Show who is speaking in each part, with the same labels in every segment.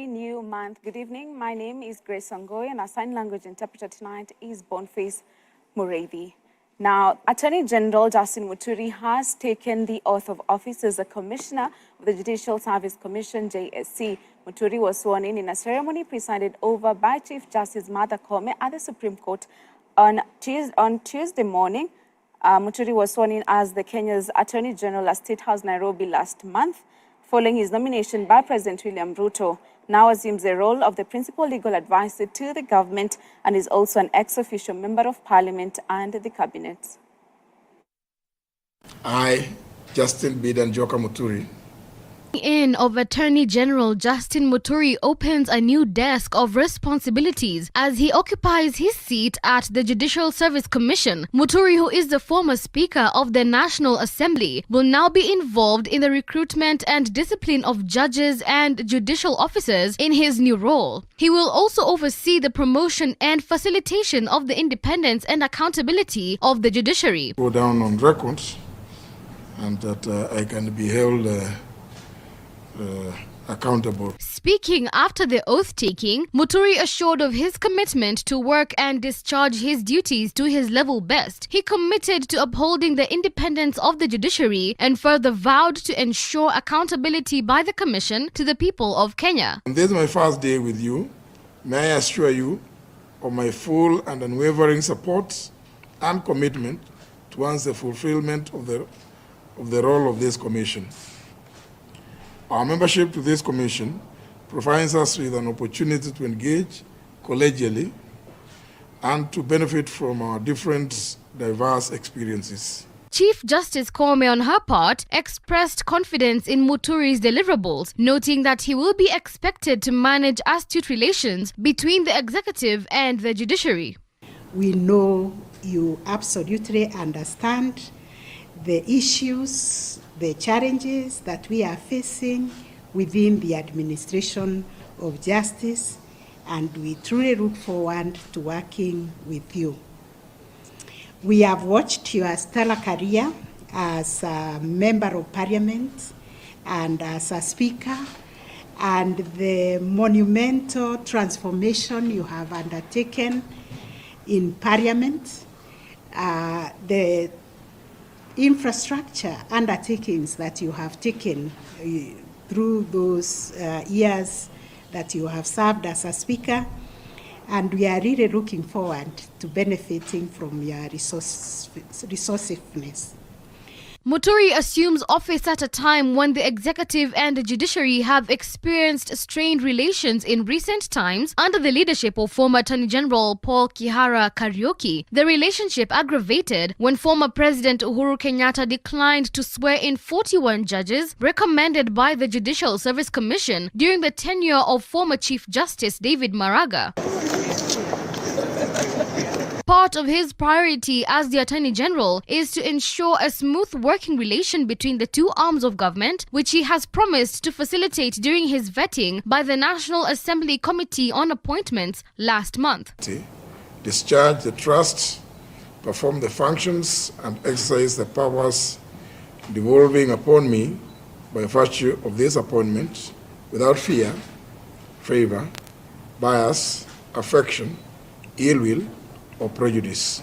Speaker 1: happy new month. Good evening. My name is Grace Ongoy, and our sign language interpreter tonight is Boniface Mureithi. Now, Attorney General Justin Muturi has taken the oath of office as a commissioner of the Judicial Service Commission, JSC. Muturi was sworn in a ceremony presided over by Chief Justice Martha Koome at the Supreme Court on Tuesday morning. Muturi was sworn in as the Kenya's Attorney General at State House, Nairobi last month, following his nomination by President William Ruto. Now assumes the role of the principal legal advisor to the government and is also an ex-officio member of Parliament and the Cabinet.
Speaker 2: I, Justin Bidan Joka Muturi,
Speaker 3: In of Attorney General Justin Muturi opens a new desk of responsibilities as he occupies his seat at the Judicial Service Commission. Muturi, who is the former Speaker of the National Assembly, will now be involved in the recruitment and discipline of judges and judicial officers in his new role. He will also oversee the promotion and facilitation of the independence and accountability of the judiciary.
Speaker 2: go down on records and that I can be held accountable.
Speaker 3: Speaking after the oath-taking, Muturi assured of his commitment to work and discharge his duties to his level best. He committed to upholding the independence of the judiciary and further vowed to ensure accountability by the Commission to the people of Kenya.
Speaker 2: And this is my first day with you. May I assure you of my full and unwavering support and commitment towards the fulfillment of the role of this commission. Our membership to this commission provides us with an opportunity to engage collegially and to benefit from our different diverse experiences.
Speaker 3: Chief Justice Koome, on her part, expressed confidence in Muturi's deliverables, noting that he will be expected to manage astute relations between the executive and the judiciary.
Speaker 4: We know you absolutely understand the issues, the challenges that we are facing within the administration of justice, and we truly look forward to working with you. We have watched your stellar career as a member of Parliament and as a speaker, and the monumental transformation you have undertaken in Parliament, the infrastructure undertakings that you have taken through those years that you have served as a speaker, and we are really looking forward to benefiting from your resourcefulness.
Speaker 3: Muturi assumes office at a time when the executive and the judiciary have experienced strained relations in recent times under the leadership of former Attorney General Paul Kihara Kariuki. The relationship aggravated when former President Uhuru Kenyatta declined to swear in 41 judges recommended by the Judicial Service Commission during the tenure of former Chief Justice David Maraga. Part of his priority as the Attorney General is to ensure a smooth working relation between the two arms of government, which he has promised to facilitate during his vetting by the National Assembly Committee on Appointments last month.
Speaker 2: Discharge the trust, perform the functions, and exercise the powers devolving upon me by virtue of this appointment without fear, favor, bias, affection, ill will, or prejudice.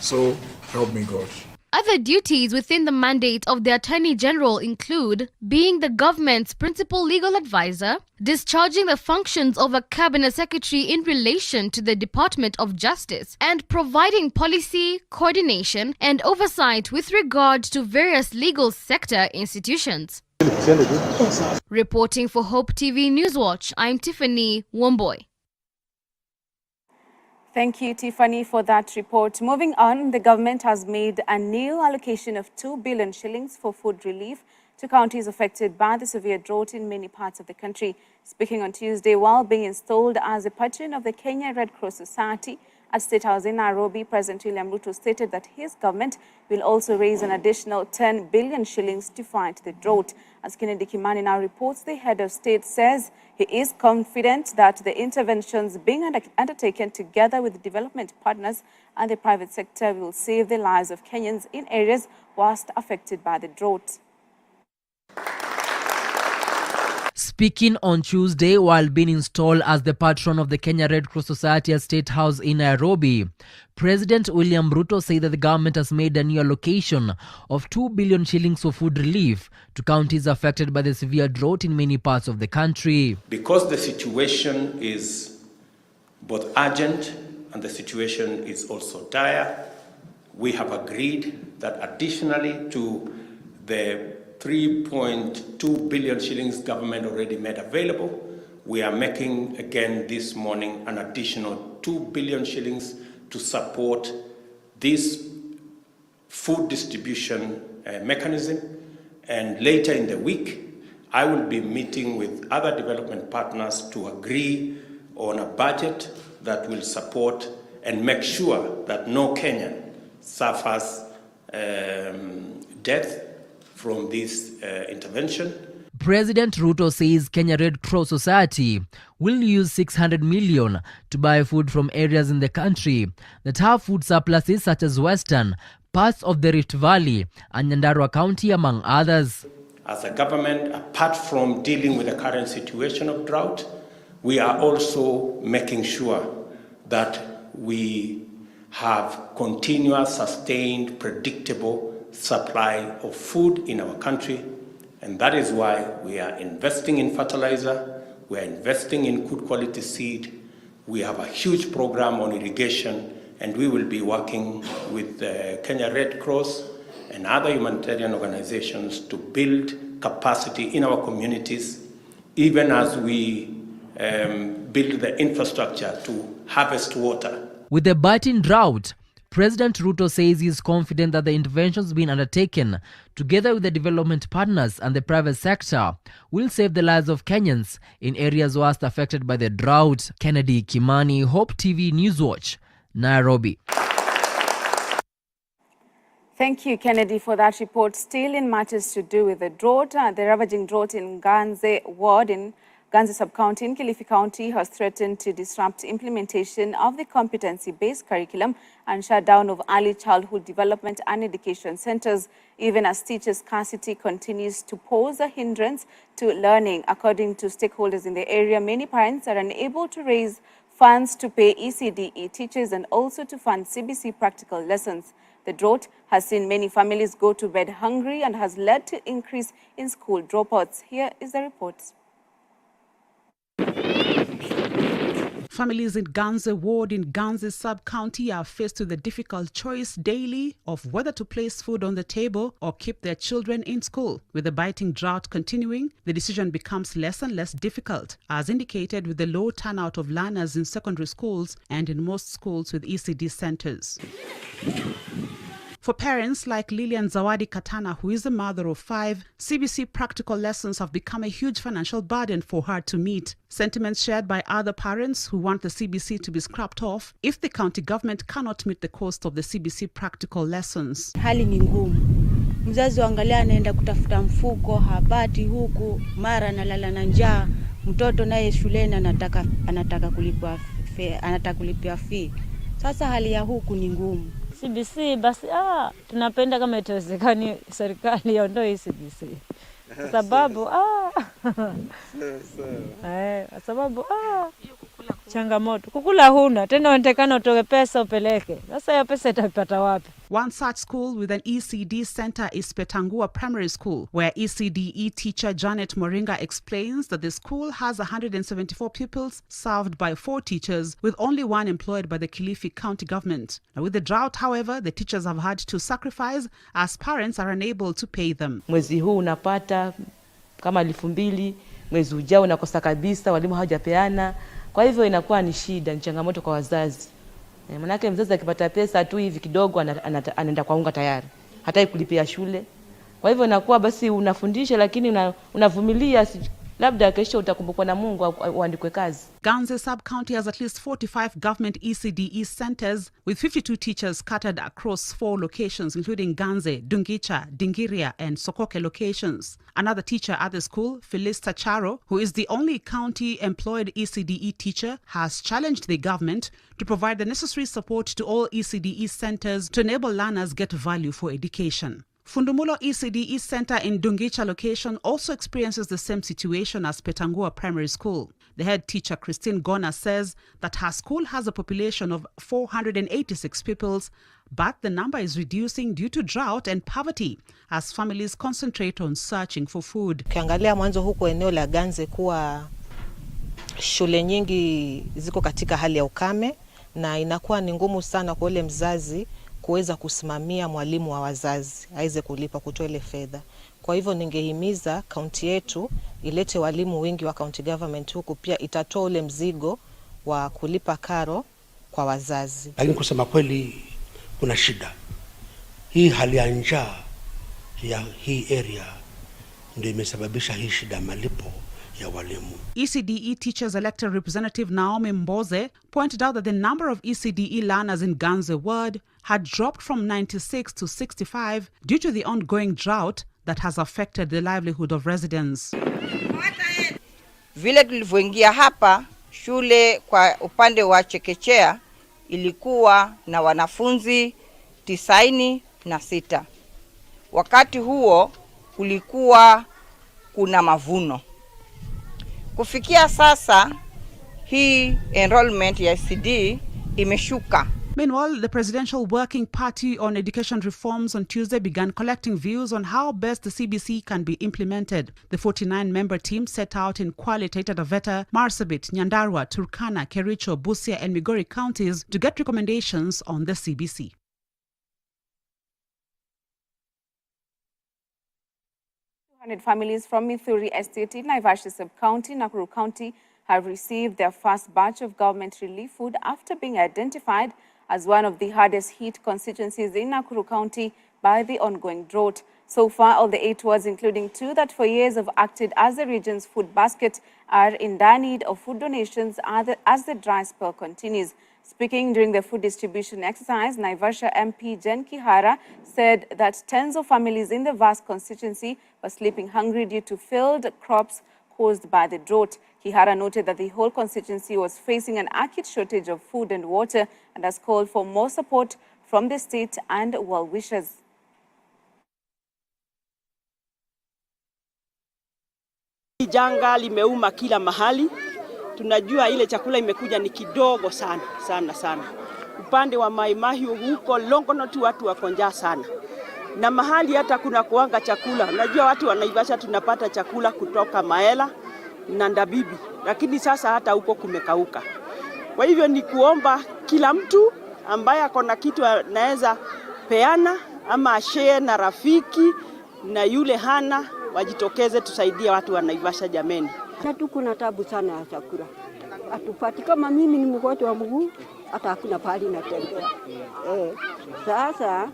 Speaker 2: So help me God.
Speaker 3: Other duties within the mandate of the Attorney General include being the government's principal legal advisor, discharging the functions of a cabinet secretary in relation to the Department of Justice, and providing policy, coordination, and oversight with regard to various legal sector institutions. Reporting for Hope TV Newswatch, I'm Tiffany Womboy.
Speaker 1: Thank you, Tiffany, for that report. Moving on, the government has made a new allocation of 2 billion shillings for food relief to counties affected by the severe drought in many parts of the country. Speaking on Tuesday while being installed as a patron of the Kenya Red Cross Society at State House in Nairobi, President William Ruto stated that his government will also raise an additional 10 billion shillings to fight the drought. As Kennedy Kimani now reports, the head of state says he is confident that the interventions being undertaken together with development partners and the private sector will save the lives of Kenyans in areas worst affected by the drought.
Speaker 5: Speaking on Tuesday while being installed as the patron of the Kenya Red Cross Society at State House in Nairobi, President William Ruto said that the government has made a new allocation of 2 billion shillings for food relief to counties affected by the severe drought in many parts of the country.
Speaker 6: Because the situation is both urgent and the situation is also dire, we have agreed that additionally to the 3.2 billion shillings government already made available, we are making again this morning an additional 2 billion shillings to support this food distribution mechanism. And later in the week, I will be meeting with other development partners to agree on a budget that will support and make sure that no Kenyan suffers death from this intervention.
Speaker 5: President Ruto says Kenya Red Cross Society will use 600 million to buy food from areas in the country that have food surpluses such as Western, parts of the Rift Valley and Nyandarua County, among others.
Speaker 6: As a government, apart from dealing with the current situation of drought, we are also making sure that we have continuous, sustained, predictable supply of food in our country. And that is why we are investing in fertilizer, we are investing in good quality seed, we have a huge program on irrigation, and we will be working with the Kenya Red Cross and other humanitarian organizations to build capacity in our communities, even as we build the infrastructure to harvest water.
Speaker 5: With the biting drought, President Ruto says he is confident that the interventions being undertaken, together with the development partners and the private sector, will save the lives of Kenyans in areas worst affected by the drought. Kennedy Kimani, Hope TV Newswatch, Nairobi.
Speaker 1: Thank you, Kennedy, for that report. Still in matters to do with the drought, the ravaging drought in Ganze ward in Ganze sub-county in Kilifi County has threatened to disrupt implementation of the competency-based curriculum and shutdown of early childhood development and education centers, even as teacher scarcity continues to pose a hindrance to learning. According to stakeholders in the area, many parents are unable to raise funds to pay ECDE teachers and also to fund CBC practical lessons. The drought has seen many families go to bed hungry and has led to increase in school dropouts. Here is the report.
Speaker 7: Families in Ganze ward in Ganze sub-county are faced with the difficult choice daily of whether to place food on the table or keep their children in school. With the biting drought continuing, the decision becomes less and less difficult, as indicated with the low turnout of learners in secondary schools and in most schools with ECD centers. For parents like Lilian Zawadi Katana, who is a mother of 5, CBC practical lessons have become a huge financial burden for her to meet. Sentiments shared by other parents who want the CBC to be scrapped off if the county government cannot meet the cost of the CBC practical lessons.
Speaker 8: Hali ni ngumu. Mzazi wangalia anaenda kutafuta mfuko, hapati huku, mara analala na njaa. Mtoto naye shuleni anataka kulipia fee. Sasa hali ya huku ni ngumu.
Speaker 9: CBC basi tunapenda kama itawezekani serikali iondoe CBC. Sababu changamoto. Kukula huna, tena unatakana utoe pesa upeleke. Sasa hiyo pesa itapata wapi?
Speaker 7: One such school with an ECD center is Petangua Primary School, where ECDE teacher Janet Moringa explains that the school has 174 pupils served by 4 teachers, with only 1 employed by the Kilifi County government. Now, with the drought, however, the teachers have had to sacrifice as parents are unable to pay them.
Speaker 10: Mwezi huu unapata kama 2,000, mwezi ujao unakosa kabisa, walimu hawajapeana. Kwa hivyo inakuwa ni shida, ni changamoto kwa wazazi. Manake mzazi akipata pesa tu hivi kidogo anaenda kwa unga tayari. Hataki kulipia shule. Kwa hivyo inakuwa basi unafundisha lakini unavumilia, labda kesho utakumbukwa na Mungu uandikwe kazi.
Speaker 7: Ganze sub-county has at least 45 government ECDE centers with 52 teachers scattered across 4 locations, including Ganze, Dungicha, Dingiria and Sokoke locations. Another teacher at the school, Felista Charo, who is the only county-employed ECDE teacher, has challenged the government to provide the necessary support to all ECDE centers to enable learners get value for education. Fundumulo ECDE Center in Dungicha location also experiences the same situation as Petangua Primary School. The head teacher, Christine Gona, says that her school has a population of 486 pupils, but the number is reducing due to drought and poverty as families concentrate on searching for food.
Speaker 11: Ukiangalia mwanzo huko eneo la Ganze kuwa shule nyingi ziko katika hali ya ukame na inakuwa ni ngumu sana kwa yule mzazi kuweza kusimamia mwalimu wa wazazi aweze kulipa kutoa ile fedha. Kwa hivyo ningehimiza kaunti yetu ilete walimu wengi wa county government huku, pia itatoa ule mzigo wa kulipa karo kwa wazazi.
Speaker 12: Lakini kusema kweli kuna shida. Hii hali ya njaa ya hii area ndio imesababisha hii shida malipo ya walimu.
Speaker 7: ECDE Teachers Elected Representative Naomi Mboze pointed out that the number of ECDE learners in Ganze ward had dropped from 96 to 65 due to the ongoing drought that has affected the livelihood of residents.
Speaker 13: Vile tulivyoingia hapa shule kwa upande wa chekechea ilikuwa na wanafunzi 96. Wakati huo kulikuwa kuna mavuno. Kufikia sasa hii enrollment ya ECD imeshuka.
Speaker 7: Meanwhile, the Presidential Working Party on Education Reforms on Tuesday began collecting views on how best the CBC can be implemented. The 49-member team set out in Kwale, Taita Taveta, Marsabit, Nyandarua, Turkana, Kericho, Busia and Migori counties to get recommendations on the CBC.
Speaker 1: Families from Mithuri Estate in Naivasha Sub-County, Nakuru County, have received their first batch of government relief food after being identified as one of the hardest hit constituencies in Nakuru County by the ongoing drought. So far, all the 8 wards, including 2 that for years have acted as the region's food basket, are in dire need of food donations as the dry spell continues. Speaking during the food distribution exercise, Naivasha MP Jen Kihara said that tens of families in the vast constituency were sleeping hungry due to failed crops caused by the drought. Kihara noted that the whole constituency was facing an acute shortage of food and water and has called for more support from the state and well-wishers.
Speaker 14: Janga limeuma kila mahali. Tunajua ile chakula imekuja ni kidogo sana sana. Upande wa Mai Mahiu huko Longonot watu wako njaa sana. Na mahali hata kuna kuanga chakula. Unajua watu wa Naivasha tunapata chakula kutoka Maela na Ndabibi. Lakini sasa hata huko kumekauka. Kwa hivyo ni kuomba kila mtu ambaye ako na kitu anaweza peana ama share na rafiki na yule hana wajitokeze tusaidie watu wa Naivasha jameni.
Speaker 15: Sasa kuna tabu sana ya chakula. Atupati kama mimi ni mgonjwa wa mguu hata hakuna pahali natembea. Sasa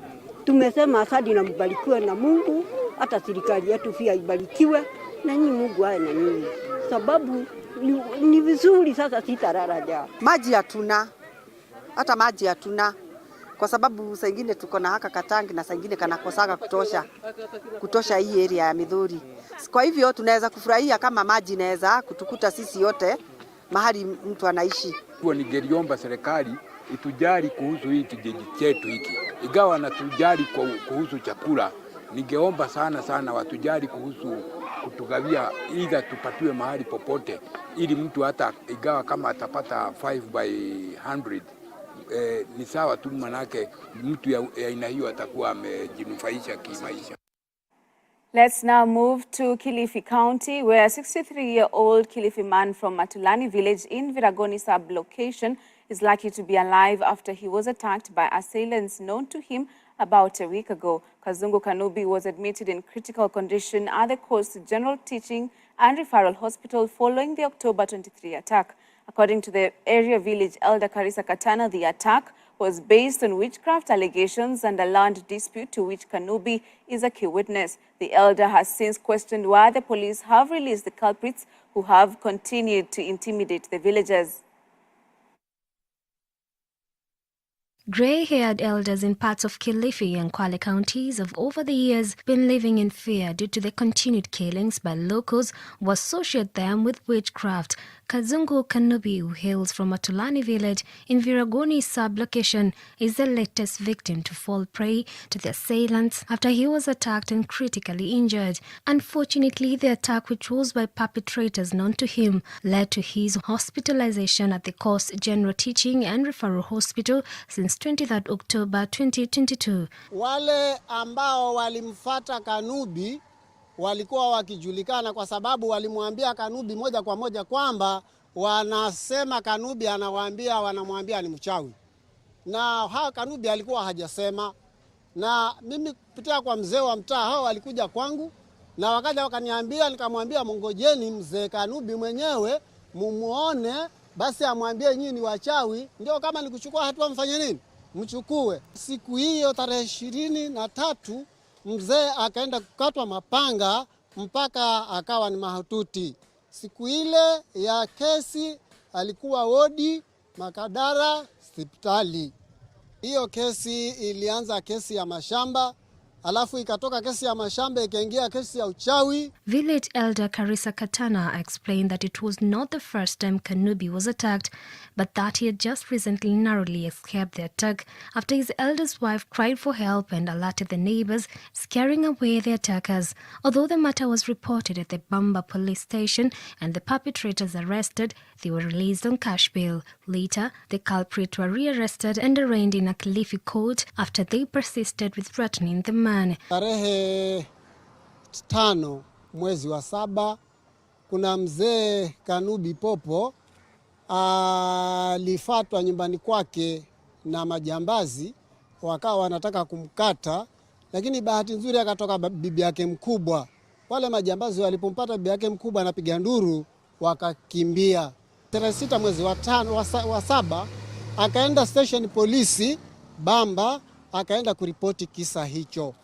Speaker 15: tumesema asadi na mbarikiwe na Mungu, hata serikali yetu pia ibarikiwe na nyinyi Mungu awe na nyinyi. Sababu ni vizuri sasa sitarara njaa.
Speaker 16: Maji hatuna. Hata maji hatuna. Kwa sababu saa nyingine tuko na haka katangi na saa nyingine kanakosaga kutosha hii area ya Mithuri. Kwa hivyo tunaweza kufurahia kama maji inaweza kutukuta sisi yote mahali mtu anaishi.
Speaker 17: Ningeliomba serikali itujali kuhusu hii kijiji chetu hiki. Ingawa natujali kuhusu chakula, ningeomba sana watujali kuhusu kutugawia ili tupatiwe mahali popote ili mtu hata ingawa kama atapata 5 by 100 ni sawa tu, manake mtu ya aina hiyo atakuwa amejinufaisha kimaisha.
Speaker 1: Let's now move to Kilifi County, where a 63-year-old Kilifi man from Matulani village in Viragoni sub-location is lucky to be alive after he was attacked by assailants known to him about a week ago. Kazungu Kanubi was admitted in critical condition at the Coast General Teaching and Referral Hospital following the October 23 attack. According to the area village elder Karisa Katana, the attack was based on witchcraft allegations and a land dispute to which Kanubi is a key witness. The elder has since questioned why the police have released the culprits who have continued to intimidate the villagers.
Speaker 18: Grey-haired elders in parts of Kilifi and Kwale counties have over the years been living in fear due to the continued killings by locals who associate them with witchcraft. Kazungu Kanubi, who hails from Matulani village in Viragoni sub-location, is the latest victim to fall prey to the assailants after he was attacked and critically injured. Unfortunately, the attack, which was by perpetrators known to him, led to his hospitalization at the Coast General Teaching and Referral Hospital since 23rd October 2022.
Speaker 19: Wale ambao walimfuata Kanubi walikuwa wakijulikana kwa sababu walimwambia Kanubi moja kwa moja kwamba wanasema Kanubi wanamwambia ni mchawi. Na hao Kanubi alikuwa hajasema. Na mimi kupitia kwa mzee wa mtaa hao walikuja kwangu na wakaja wakaniambia, nikamwambia mngojeni mzee Kanubi mwenyewe mumuone, basi amwambie nyinyi ni wachawi, ndio kama nikuchukua hatua mfanye nini? Mchukue. Siku hiyo tarehe 23 mzee akaenda kukatwa mapanga mpaka akawa ni mahututi. Siku ile ya kesi alikuwa wodi Makadara hospitali. Hiyo kesi ilianza kesi ya mashamba, alafu ikatoka kesi ya mashamba ikaingia kesi ya uchawi.
Speaker 18: Village elder Karisa Katana explained that it was not the first time Kanubi was attacked, but that he had just recently narrowly escaped the attack after his eldest wife cried for help and alerted the neighbors, scaring away the attackers. Although the matter was reported at the Bamba police station and the perpetrators arrested, they were released on cash bail. Later, the culprits were rearrested and arraigned in a Kilifi court after they persisted with threatening the man.
Speaker 19: Tarehe 5 mwezi wa 7 kuna mzee Kanubi Popo alifatwa nyumbani kwake na majambazi, wakawa wanataka kumkata, lakini bahati nzuri akatoka bibi yake mkubwa. Wale majambazi walipompata bibi yake mkubwa anapiga nduru, wakakimbia. Tarehe 6 mwezi wa 7 akaenda station polisi Bamba, akaenda kuripoti kisa hicho.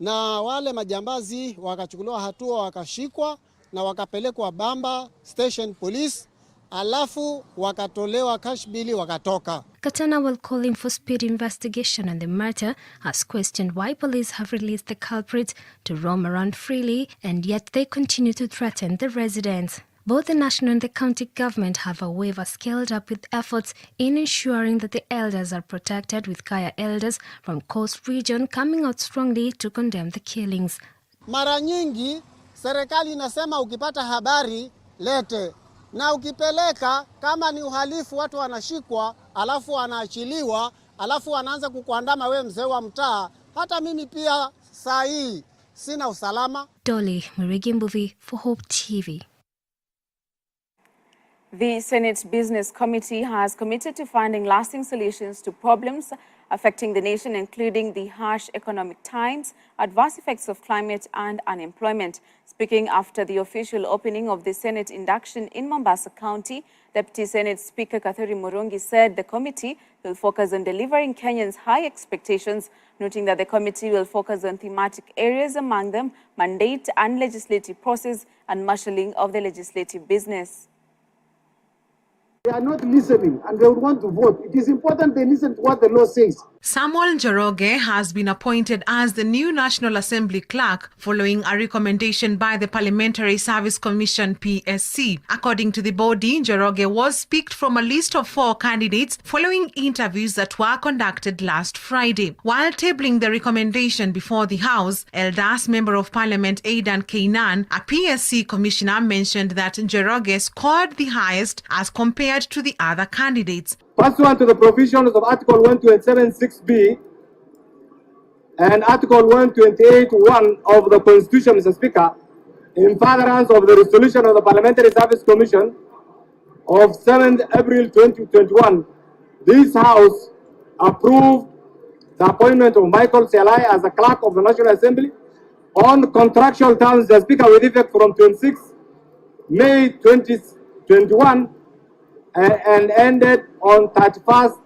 Speaker 19: Na wale majambazi wakachukuliwa hatua, wakashikwa na wakapelekwa Bamba station police, alafu wakatolewa cash bili wakatoka.
Speaker 18: Katana, while calling for speedy investigation on the matter, has questioned why police have released the culprits to roam around freely and yet they continue to threaten the residents. Both the national and the county government have, however, scaled up with efforts in ensuring that the elders are protected, with Kaya elders from Coast Region coming out strongly to condemn the killings.
Speaker 19: Mara nyingi serikali inasema ukipata habari lete, na ukipeleka kama ni uhalifu watu wanashikwa, alafu wanaachiliwa, alafu wanaanza kukuandama we mzee wa mtaa. Hata mimi pia saa hii sina usalama.
Speaker 18: Dolly Murigimbuvi for Hope TV.
Speaker 1: The Senate Business Committee has committed to finding lasting solutions to problems affecting the nation, including the harsh economic times, adverse effects of climate and unemployment. Speaking after the official opening of the Senate induction in Mombasa County, Deputy Senate Speaker Kathuri Murungi said the committee will focus on delivering Kenyans' high expectations, noting that the committee will focus on thematic areas, among them mandate and legislative process and marshalling of the legislative business.
Speaker 20: They are not listening and they would want to vote. It is important they listen to what the law says.
Speaker 21: Samuel Njoroge has been appointed as the new National Assembly clerk following a recommendation by the Parliamentary Service Commission PSC. According to the body, Njoroge was picked from a list of 4 candidates following interviews that were conducted last Friday. While tabling the recommendation before the House, Eldas Member of Parliament Aidan Kainan, a PSC commissioner, mentioned that Njoroge scored the highest as compared to the other candidates.
Speaker 20: Pursuant to the provisions of Article 127(6)(b) and Article 128(1) of the Constitution, Mr. Speaker, in furtherance of the resolution of the Parliamentary Service Commission of 7th April 2021, this House approved the appointment of Michael Selai as a clerk of the National Assembly on contractual terms, Mr. Speaker, with effect from 26 May 2021 and ended on 31st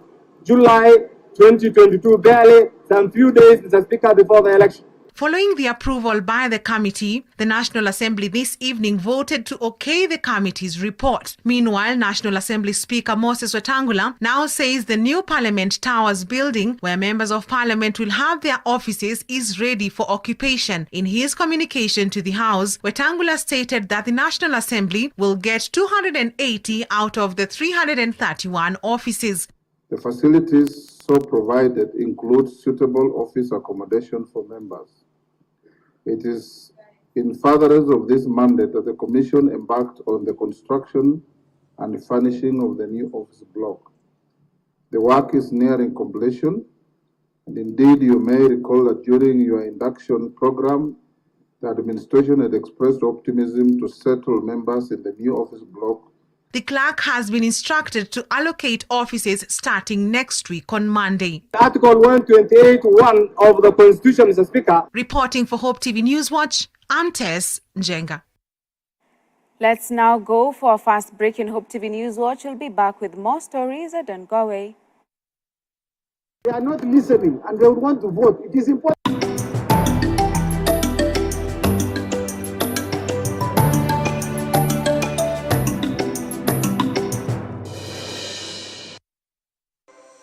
Speaker 20: July 2022, barely some few days, Mr. Speaker, before the election.
Speaker 21: Following the approval by the committee, the National Assembly this evening voted to okay the committee's report. Meanwhile, National Assembly Speaker Moses Wetangula now says the new Parliament Towers building, where members of Parliament will have their offices, is ready for occupation. In his communication to the House, Wetangula stated that the National Assembly will get 280 out of the 331 offices.
Speaker 4: The facilities so provided include suitable office accommodation for members. It is in furtherance of this mandate that the Commission embarked on the construction and furnishing of the new office block. The work is nearing completion, and indeed you may recall that during your induction program, the administration had expressed optimism to settle members in the new office block.
Speaker 21: The clerk has been instructed to allocate offices starting next week on Monday.
Speaker 20: Article 128(1) of the Constitution, Mr. Speaker.
Speaker 21: Reporting for Hope TV Newswatch, I'm Tess Njenga.
Speaker 1: Let's now go for a fast break in Hope TV Newswatch. We'll be back with more stories. Don't go away.
Speaker 20: They are not listening and they would want to vote. It is important.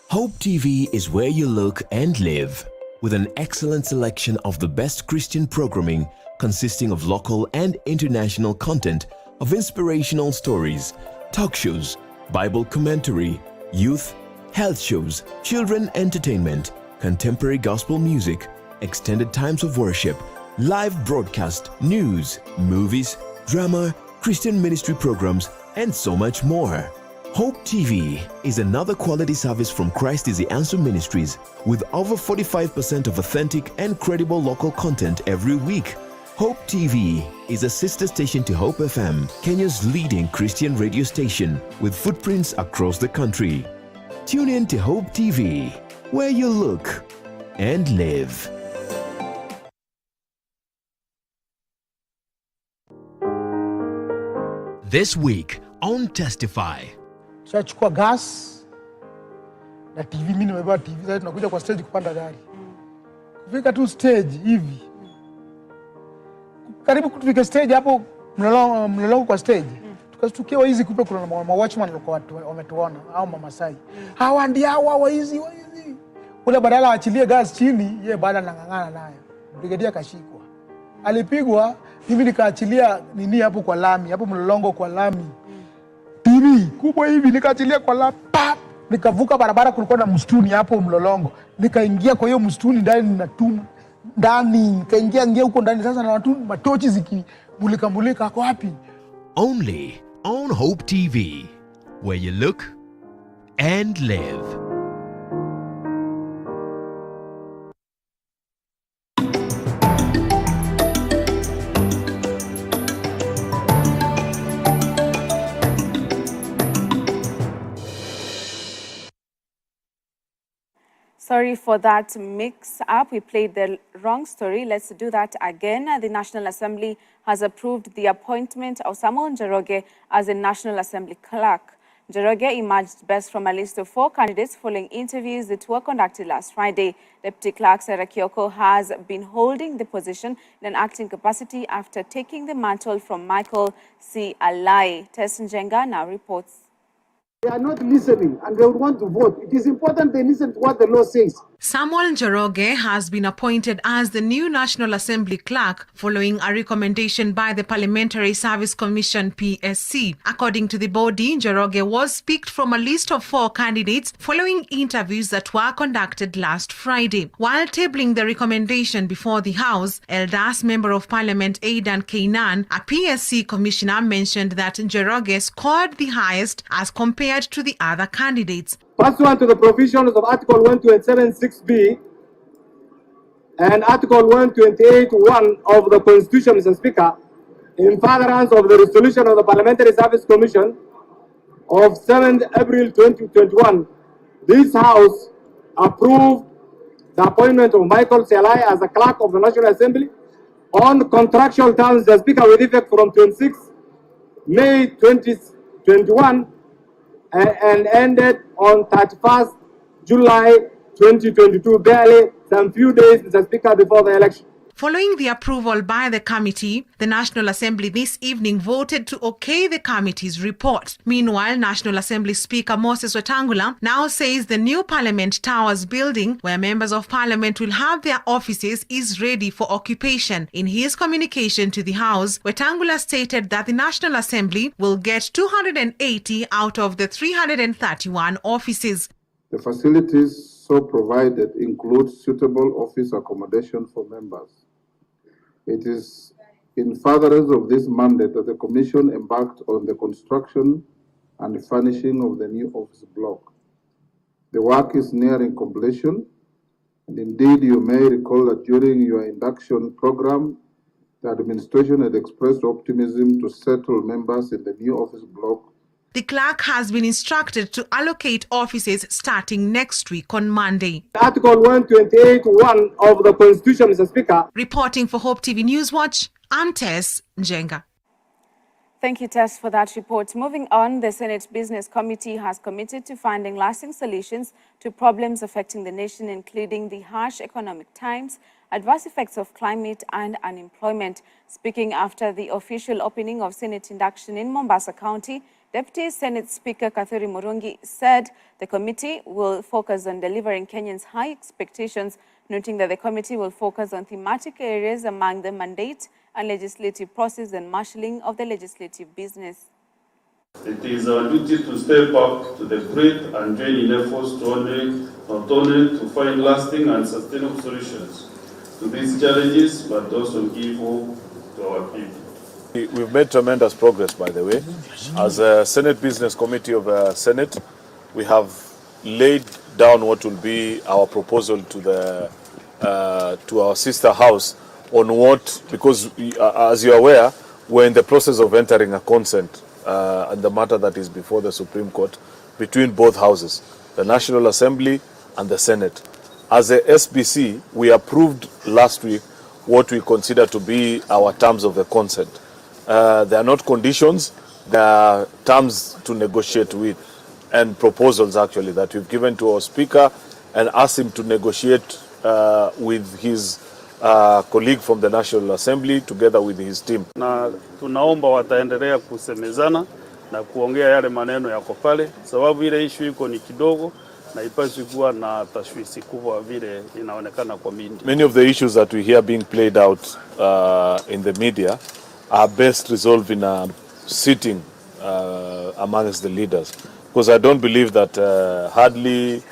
Speaker 22: Hope TV is where you look and live, with an excellent selection of the best Christian programming consisting of local and international content, of inspirational stories, talk shows, Bible commentary, youth, health shows, children entertainment, contemporary gospel music, extended times of worship, live broadcast, news, movies, drama, Christian ministry programs, and so much more. Hope TV is another quality service from Christ is the Answer Ministries, with over 45% of authentic and credible local content every week. Hope TV is a sister station to Hope FM, Kenya's leading Christian radio station, with footprints across the country. Tune in to Hope TV, where you look and live. This week on Testify.
Speaker 23: Chukua gas na TV, mimi nimebeba TV, sasa tunakuja kwa stage kupanda gari. Kufika tu stage hivi. Karibu kufika stage hapo mlolongo kwa stage. Tukashtukiwa hizi kupe kuna watchman walikuwa watu wametuona au Mamasai. Hawa ndio hawa hizi. Ule badala aachilie gas chini, yeye baada anang'ang'ana nayo. Brigadier kashikwa. Alipigwa, mimi nikaachilia nini hapo kwa lami, hapo mlolongo kwa lami. TV kubwa hivi nikaachilia kwa lapa, nikavuka barabara, kulikuwa na msituni hapo mlolongo, nikaingia kwa hiyo msituni ndani na tumu ndani, nikaingia huko ndani sasa, na watu matochi zikimulika kwa wapi.
Speaker 22: Only on Hope TV, where you look and live.
Speaker 1: Sorry for that mix-up. We played the wrong story. Let's do that again. The National Assembly has approved the appointment of Samuel Njoroge as a National Assembly clerk. Njoroge emerged best from a list of 4 candidates following interviews that were conducted last Friday. Deputy Clerk Sarah Kioko has been holding the position in an acting capacity after taking the mantle from Michael C. Alai. Tess Njenga now reports.
Speaker 20: They are not listening and they would want to vote. It is important they listen to what the law says.
Speaker 21: Samuel Njoroge has been appointed as the new National Assembly clerk following a recommendation by the Parliamentary Service Commission PSC. According to the body, Njoroge was picked from a list of 4 candidates following interviews that were conducted last Friday. While tabling the recommendation before the House, Eldas Member of Parliament Aidan Kainan, a PSC commissioner, mentioned that Njoroge scored the highest as compared to the other candidates.
Speaker 20: Pursuant to the provisions of Article 127(6)(b) and Article 128(1) of the Constitution, Mr. Speaker, in furtherance of the resolution of the Parliamentary Service Commission of 7th April 2021, this House approved the appointment of Michael Selai as the clerk of the National Assembly on contractual terms, Mr. Speaker, with effect from 26 May 2021 and ended on 31st July 2022, barely some few days, Mr. Speaker, before the election.
Speaker 21: Following the approval by the committee, the National Assembly this evening voted to okay the committee's report. Meanwhile, National Assembly Speaker Moses Wetangula now says the new Parliament Towers building, where members of Parliament will have their offices, is ready for occupation. In his communication to the House, Wetangula stated that the National Assembly will get 280 out of the 331 offices.
Speaker 4: The facilities so provided include suitable office accommodation for members. It is in furtherance of this mandate that the Commission embarked on the construction and furnishing of the new office block. The work is nearing completion, and indeed you may recall that during your induction program, the administration had expressed optimism to settle members in the new office block.
Speaker 21: The clerk has been instructed to allocate offices starting next week on Monday.
Speaker 20: Article 128(1) of the Constitution, Mr. Speaker.
Speaker 21: Reporting for Hope TV Newswatch, I'm Tess Njenga.
Speaker 1: Thank you, Tess, for that report. Moving on, the Senate Business Committee has committed to finding lasting solutions to problems affecting the nation, including the harsh economic times, adverse effects of climate and unemployment. Speaking after the official opening of Senate induction in Mombasa County, Deputy Senate Speaker Kathuri Murungi said the committee will focus on delivering Kenyans' high expectations, noting that the committee will focus on thematic areas among the mandate and legislative process and marshalling of the legislative business.
Speaker 2: It is our duty to step up to the plate and join in efforts not only to find lasting and sustainable solutions to these challenges, but also give hope to our people.
Speaker 3: We've made tremendous progress, by the way. As a Senate Business Committee of Senate, we have laid down what will be our proposal to our sister house on what, because as you're aware, we're in the process of entering a consent on the matter that is before the Supreme Court between both houses, the National Assembly and the Senate. As a SBC, we approved last week what we consider to be our terms of the consent. They are not conditions, they are terms to negotiate with, and proposals actually that we've given to our Speaker and asked him to negotiate with his colleague from the National Assembly together with his team.
Speaker 2: Na tunaomba wataendelea kusemezana na kuongea yale maneno yako pale, sababu ile issue iko ni kidogo na ipaswi kuwa na tashwishi kubwa vile inaonekana kwa mindi.
Speaker 3: Many of the issues that we hear being played out in the media are best resolved in a sitting amongst the leaders. Because I don't believe that hardly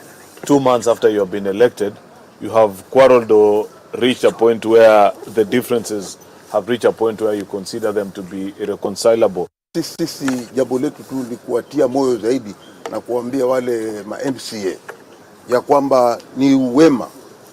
Speaker 3: 2 months after you have been elected, you have quarreled or reached a point where the differences have reached a point where you consider them to be irreconcilable.
Speaker 6: Sisi jambo letu tu ni kuwatia moyo zaidi na kuambia wale ma MCA ya kwamba ni uwema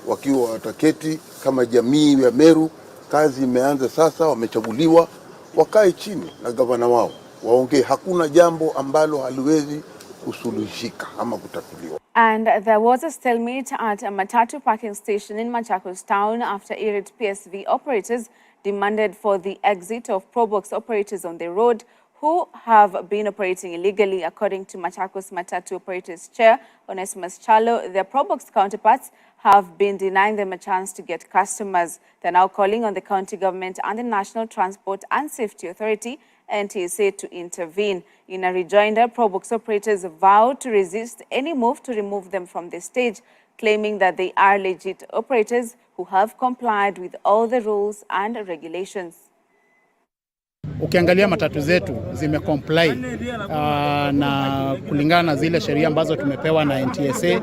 Speaker 6: wakiwa wataketi kama jamii ya Meru. Kazi imeanza sasa, wamechaguliwa, wakae chini na gavana wao waongee. Hakuna jambo ambalo haliwezi kusuluhishika ama kutatuliwa.
Speaker 1: And there was a stalemate at a matatu parking station in Machakos town after irate PSV operators demanded for the exit of Probox operators on the road who have been operating illegally. According to Machakos Matatu Operators Chair Onesimus Chalo, their Probox counterparts have been denying them a chance to get customers. They're now calling on the county government and the National Transport and Safety Authority, NTSA, to intervene. In a rejoinder, Probox operators vowed to resist any move to remove them from the stage, claiming that they are legit operators who have complied with all the rules and regulations.
Speaker 23: Ukiangalia matatu zetu zimecomply na kulingana na zile sheria ambazo tumepewa na NTSA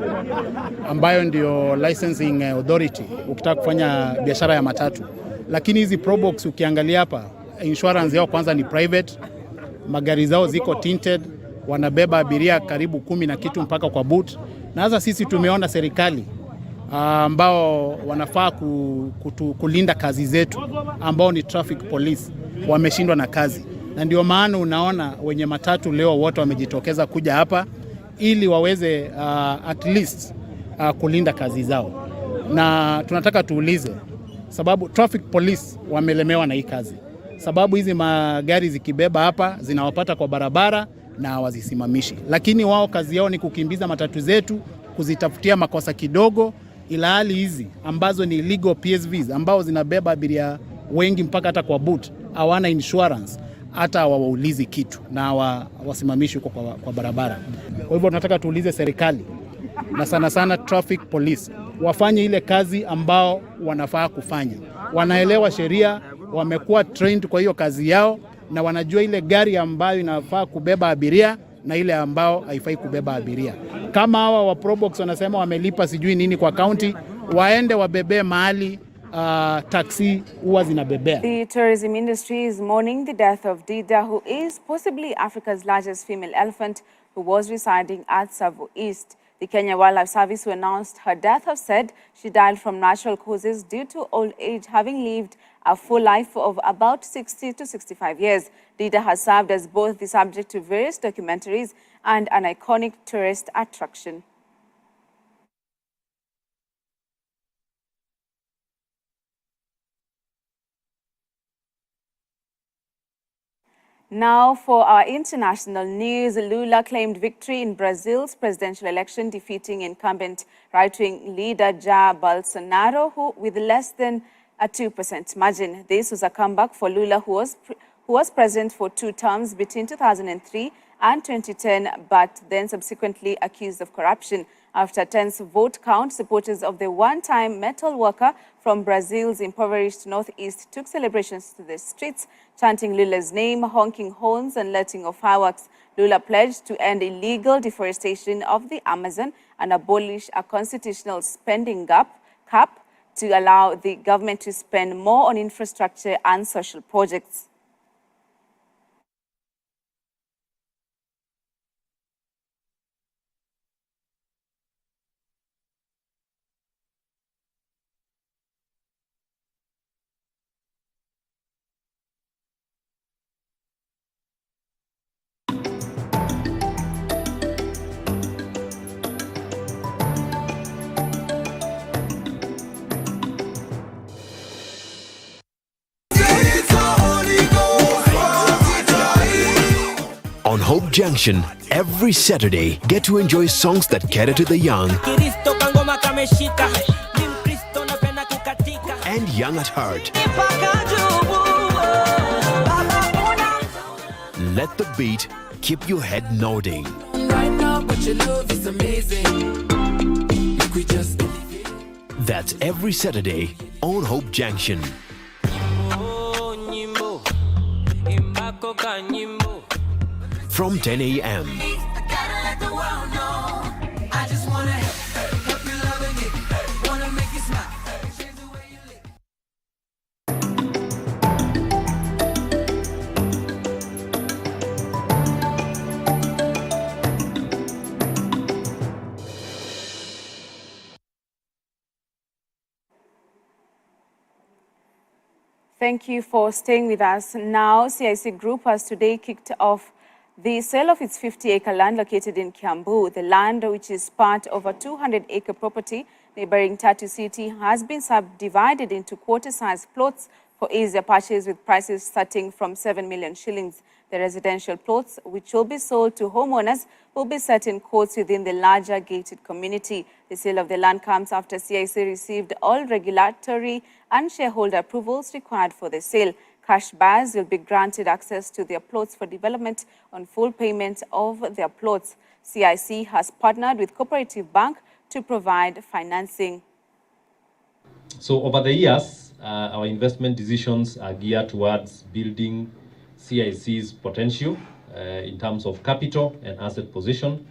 Speaker 23: ambayo ndio licensing authority ukitaka kufanya biashara ya matatu. Lakini hizi Probox ukiangalia hapa, insurance yao kwanza ni private, magari zao ziko tinted, wanabeba abiria karibu 10 na kitu mpaka kwa boot. Na sasa sisi tumeona serikali ambao wanafaa kulinda kazi zetu ambao ni traffic police wameshindwa na kazi, na ndio maana unaona wenye matatu leo wote wamejitokeza kuja hapa ili waweze at least kulinda kazi zao. Na tunataka tuulize, sababu traffic police wamelemewa na hii kazi, sababu hizi magari zikibeba hapa zinawapata kwa barabara na wazisimamishi, lakini wao kazi yao ni kukimbiza matatu zetu, kuzitafutia makosa kidogo
Speaker 5: ilhali hizi ambazo ni illegal PSVs ambao zinabeba abiria wengi mpaka hata kwa boot hawana insurance, hata hawaulizi kitu na wasimamishi huko kwa barabara. Kwa hivyo tunataka tuulize serikali na sana sana traffic police wafanye ile kazi ambao wanafaa kufanya. Wanaelewa sheria, wamekuwa trained kwa hiyo kazi yao, na wanajua ile gari ambayo inafaa kubeba abiria na ile ambao haifai kubeba abiria. Kama hawa wa Probox wanasema wamelipa sijui nini kwa county, waende wabebe mahali taxi huwa zinabebea.
Speaker 1: The tourism industry is mourning the death of Dida, who is possibly Africa's largest female elephant, who was residing at Tsavo East. The Kenya Wildlife Service, who announced her death, have said she died from natural causes due to old age, having lived a full life of about 60 to 65 years. Dida has served as both the subject to various documentaries and an iconic tourist attraction. Now for our international news, Lula claimed victory in Brazil's presidential election, defeating incumbent right-wing leader Jair Bolsonaro, who with less than a 2% margin. This was a comeback for Lula, who was president for 2 terms between 2003 and 2010, but then subsequently accused of corruption. After a tense vote count, supporters of the one-time metal worker from Brazil's impoverished northeast took celebrations to the streets, chanting Lula's name, honking horns and letting off fireworks. Lula pledged to end illegal deforestation of the Amazon and abolish a constitutional spending cap to allow the government to spend more on infrastructure and social projects.
Speaker 22: On Hope Junction, every Saturday, get to enjoy songs that cater to the young and young at heart. Let the beat keep your head nodding. That's every Saturday on Hope Junction. From 10 a.m.
Speaker 1: Thank you for staying with us. Now, CIC Group has today kicked off the sale of its 50-acre land located in Kiambu. The land, which is part of a 200-acre property neighboring Tatu City, has been subdivided into quarter-sized plots for easier purchase, with prices starting from 7 million shillings. The residential plots, which will be sold to homeowners, will be set in courts within the larger gated community. The sale of the land comes after CIC received all regulatory and shareholder approvals required for the sale. Cash buyers will be granted access to their plots for development on full payment of their plots. CIC has partnered with Cooperative Bank to provide financing.
Speaker 8: So over the years, our investment decisions are geared towards building CIC's potential in terms of capital and asset position,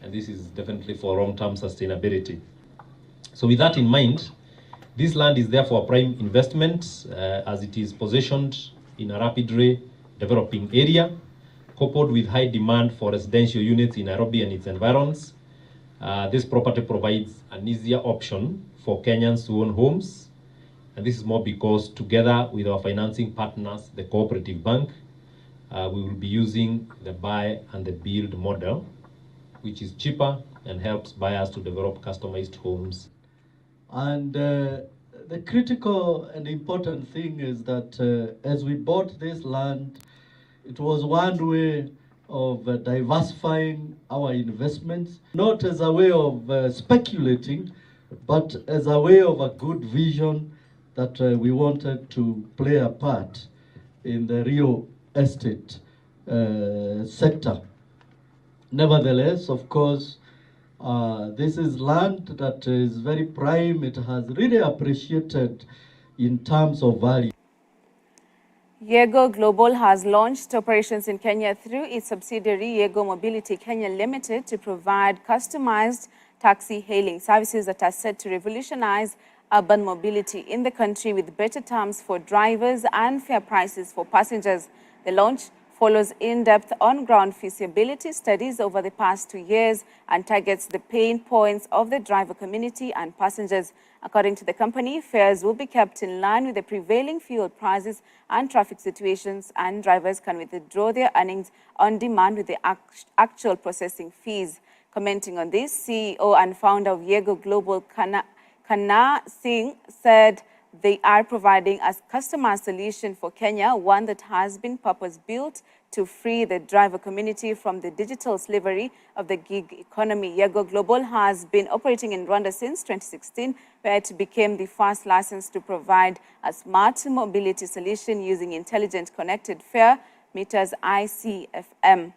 Speaker 8: and this is definitely for long-term sustainability. So with that in mind, this land is therefore a prime investment as it is positioned in a rapidly developing area, coupled with high demand for residential units in Nairobi and its environs. This property provides an easier option for Kenyans to own homes, and this is more because together with our financing partners, the Cooperative Bank, we will be using the buy and the build model, which is cheaper and helps buyers to develop customized homes.
Speaker 9: And the critical and important thing is that as we bought this land, it was one way of diversifying our investments, not as a way of speculating, but as a way of a good vision that we wanted to play a part in the real estate sector. Nevertheless, of course, this is land that is very prime. It has really appreciated in terms of value.
Speaker 1: Yego Global has launched operations in Kenya through its subsidiary Yego Mobility Kenya Limited to provide customized taxi hailing services that are set to revolutionize urban mobility in the country with better terms for drivers and fair prices for passengers. The launch follows in-depth on-ground feasibility studies over the past 2 years and targets the pain points of the driver community and passengers. According to the company, fares will be kept in line with the prevailing fuel prices and traffic situations, and drivers can withdraw their earnings on demand with the actual processing fees. Commenting on this, CEO and founder of Yego Global, Kana Singh, said they are providing a customer solution for Kenya, one that has been purpose-built to free the driver community from the digital slavery of the gig economy. Yego Global has been operating in Rwanda since 2016, where it became the first license to provide a smart mobility solution using intelligent connected fare meters, ICFM.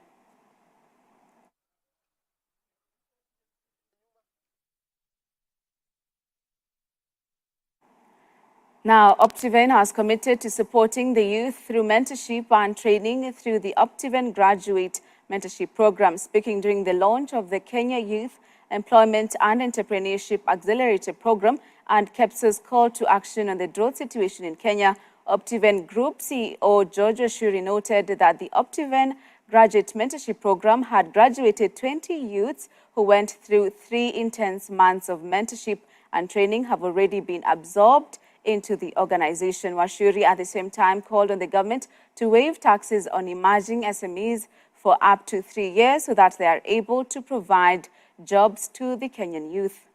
Speaker 1: Now, Optiven has committed to supporting the youth through mentorship and training through the Optiven Graduate Mentorship Program. Speaking during the launch of the Kenya Youth Employment and Entrepreneurship Accelerator Program and KEPSA's call to action on the drought situation in Kenya, Optiven Group CEO George Oshuri noted that the Optiven Graduate Mentorship Program had graduated 20 youths who went through 3 intense months of mentorship and training have already been absorbed into the organization. Washuri at the same time called on the government to waive taxes on emerging SMEs for up to 3 years so that they are able to provide jobs to the Kenyan youth.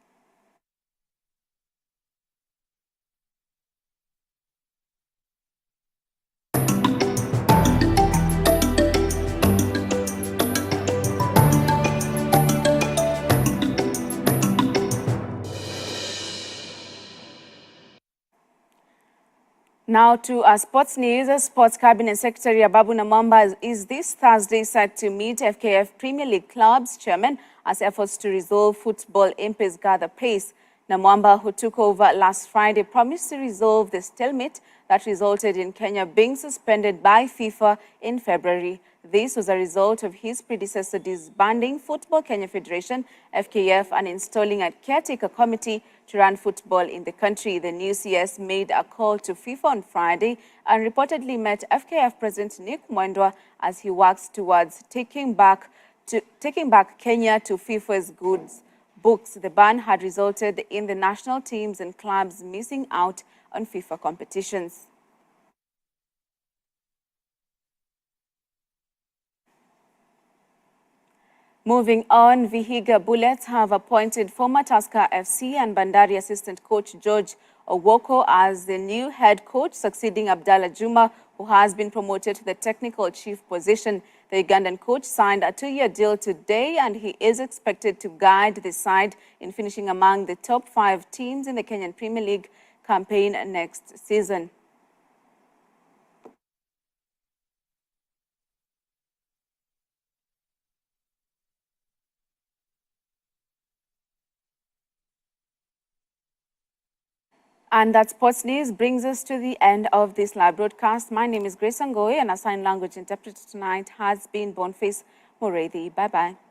Speaker 1: Now to our sports news. Sports Cabinet Secretary Ababu Namwamba is this Thursday set to meet FKF Premier League clubs chairman as efforts to resolve football impasse gather pace. Namwamba, who took over last Friday, promised to resolve the stalemate that resulted in Kenya being suspended by FIFA in February. This was a result of his predecessor disbanding Football Kenya Federation, FKF, and installing a caretaker committee to run football in the country. The new CS made a call to FIFA on Friday and reportedly met FKF President Nick Mwendwa as he works towards taking back Kenya to FIFA's good books. The ban had resulted in the national teams and clubs missing out on FIFA competitions. Moving on, Vihiga Bullets have appointed former Tusker FC and Bandari assistant coach George Owoko as the new head coach, succeeding Abdallah Juma, who has been promoted to the technical chief position. The Ugandan coach signed a 2-year deal today, and he is expected to guide the side in finishing among the top 5 teams in the Kenyan Premier League campaign next season. And that sports news brings us to the end of this live broadcast. My name is Grace Angoe, and our sign language interpreter tonight has been Boniface Mureithi. Bye-bye.